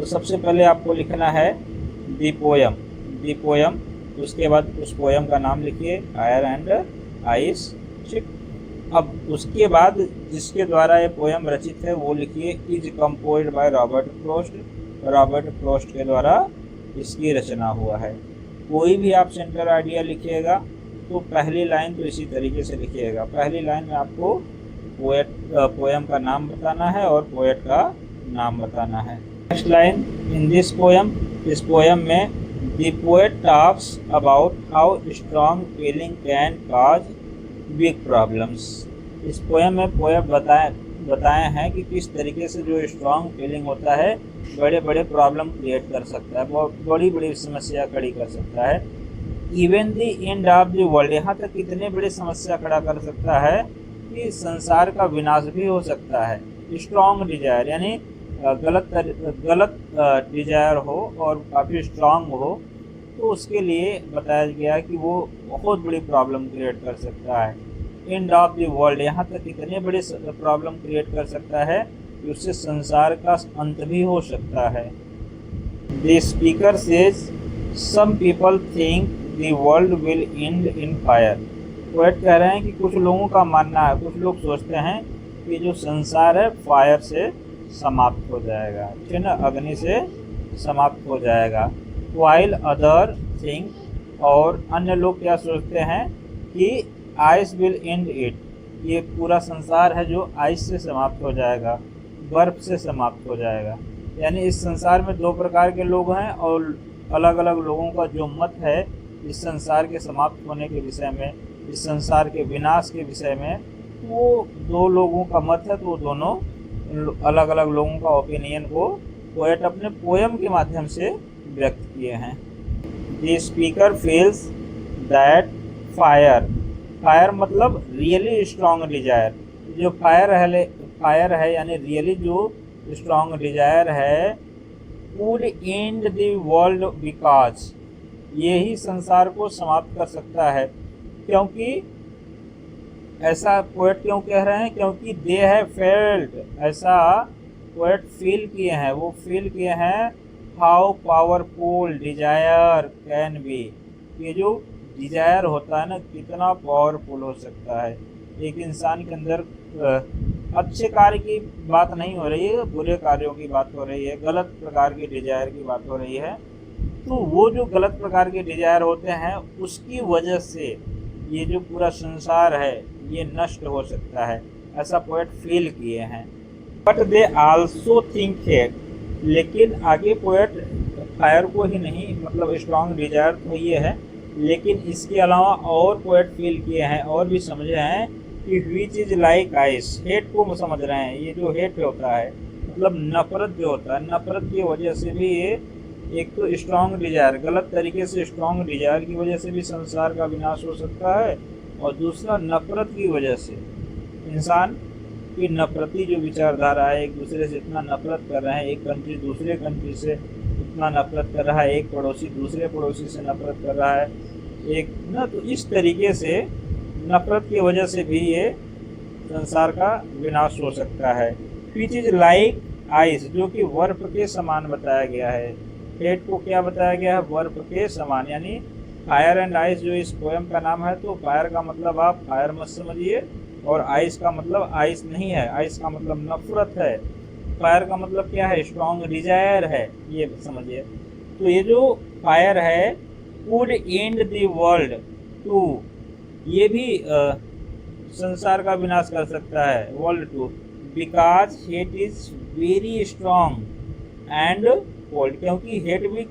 तो सबसे पहले आपको लिखना है दी पोयम, दी पोयम। उसके बाद उस पोयम का नाम लिखिए, फायर एंड आइस, ठीक। अब उसके बाद जिसके द्वारा ये पोयम रचित है वो लिखिए, is composed by Robert Frost, Robert Frost के द्वारा इसकी रचना हुआ है। कोई भी आप सेंटर आइडिया लिखिएगा तो पहली लाइन तो इसी तरीके से लिखिएगा। पहली लाइन में आपको पोयम का नाम बताना है और पोएट का नाम बताना है। Next line, in this poem, इस पोयम में the poet talks about how strong feeling can cause big problems. इस पोयम में पोएट बताए हैं कि किस तरीके से जो स्ट्रॉन्ग फीलिंग होता है बड़े बड़े प्रॉब्लम क्रिएट कर सकता है, बहुत बड़ी बड़ी समस्या खड़ी कर सकता है। Even the end of the world, यहाँ तक कितने बड़ी समस्या खड़ा कर सकता है कि संसार का विनाश भी हो सकता है। स्ट्रॉन्ग डिजायर यानी गलत डिजायर हो और काफ़ी स्ट्रॉन्ग हो तो उसके लिए बताया गया कि वो बहुत बड़ी प्रॉब्लम क्रिएट कर सकता है। एंड ऑफ द वर्ल्ड, यहाँ तक कितने बड़े प्रॉब्लम क्रिएट कर सकता है कि उससे संसार का अंत भी हो सकता है। The speaker says some people think the world will end in fire. Poet कह रहे हैं कि कुछ लोगों का मानना है, कुछ लोग सोचते हैं कि जो संसार है फायर से समाप्त हो जाएगा, ठीक है ना, अग्नि से समाप्त हो जाएगा। वाइल अदर थिंक, और अन्य लोग क्या सोचते हैं कि आइस विल एंड इट, ये पूरा संसार है जो आइस से समाप्त हो जाएगा, बर्फ से समाप्त हो जाएगा। यानी इस संसार में दो प्रकार के लोग हैं और अलग अलग लोगों का जो मत है इस संसार के समाप्त होने के विषय में, इस संसार के विनाश के विषय में, वो दो लोगों का मत है। तो दोनों अलग अलग लोगों का ओपिनियन को पोएट अपने पोयम के माध्यम से व्यक्त किए हैं। The speaker feels that fire, fire मतलब रियली स्ट्रॉन्ग डिजायर, जो फायर है यानी रियली जो स्ट्रॉन्ग डिजायर है, would end the world because, ये ही संसार को समाप्त कर सकता है। क्योंकि ऐसा पोएट क्यों कह रहे हैं, क्योंकि दे हैव फेल्ट, ऐसा पोएट फील किए हैं, वो फील किए हैं how powerful desire can be, ये जो डिजायर होता है ना कितना पावरफुल हो सकता है। एक इंसान के अंदर अच्छे कार्य की बात नहीं हो रही है, बुरे कार्यों की बात हो रही है, गलत प्रकार की डिजायर की बात हो रही है। तो वो जो गलत प्रकार के डिजायर होते हैं उसकी वजह से ये जो पूरा संसार है ये नष्ट हो सकता है, ऐसा पोएट फील किए हैं। But they also think hate, लेकिन आगे पोएट फायर को ही नहीं, मतलब स्ट्रॉन्ग डिजायर तो ये है, लेकिन इसके अलावा और पोएट फील किए हैं और भी समझे हैं कि which is like ice, hate को समझ रहे हैं। ये जो हेट होता है मतलब नफरत जो होता है, नफरत की वजह से भी ये, एक तो स्ट्रॉन्ग डिजायर, गलत तरीके से स्ट्रॉन्ग डिजायर की वजह से भी संसार का विनाश हो सकता है, और दूसरा नफरत की वजह से, इंसान की नफरती जो विचारधारा है, एक दूसरे से इतना नफरत कर रहे हैं, एक कंट्री दूसरे कंट्री से इतना नफरत कर रहा है, एक पड़ोसी दूसरे पड़ोसी से नफरत कर रहा है, एक ना, तो इस तरीके से नफरत की वजह से भी ये संसार का विनाश हो सकता है। विच इज लाइक आइस, जो कि बर्फ के समान बताया गया है। हेट को क्या बताया गया है, बर्फ के समान, यानी फायर एंड आइस जो इस पोएम का नाम है, तो फायर का मतलब आप फायर मत समझिए, और आइस का मतलब आइस नहीं है, आइस का मतलब नफरत है, फायर का मतलब क्या है, स्ट्रॉन्ग डिजायर है, ये समझिए। तो ये जो फायर है would end the world too, ये भी संसार का विनाश कर सकता है, world too, because hate is very strong and cold, क्योंकि हेट भी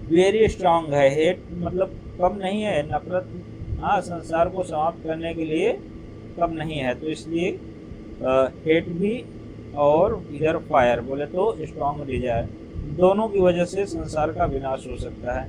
वेरी स्ट्रॉन्ग है। हेट मतलब कम नहीं है, नफरत हाँ संसार को समाप्त करने के लिए कम नहीं है, तो इसलिए हेट भी और इधर फायर बोले तो स्ट्रॉन्ग डिजायर, दोनों की वजह से संसार का विनाश हो सकता है।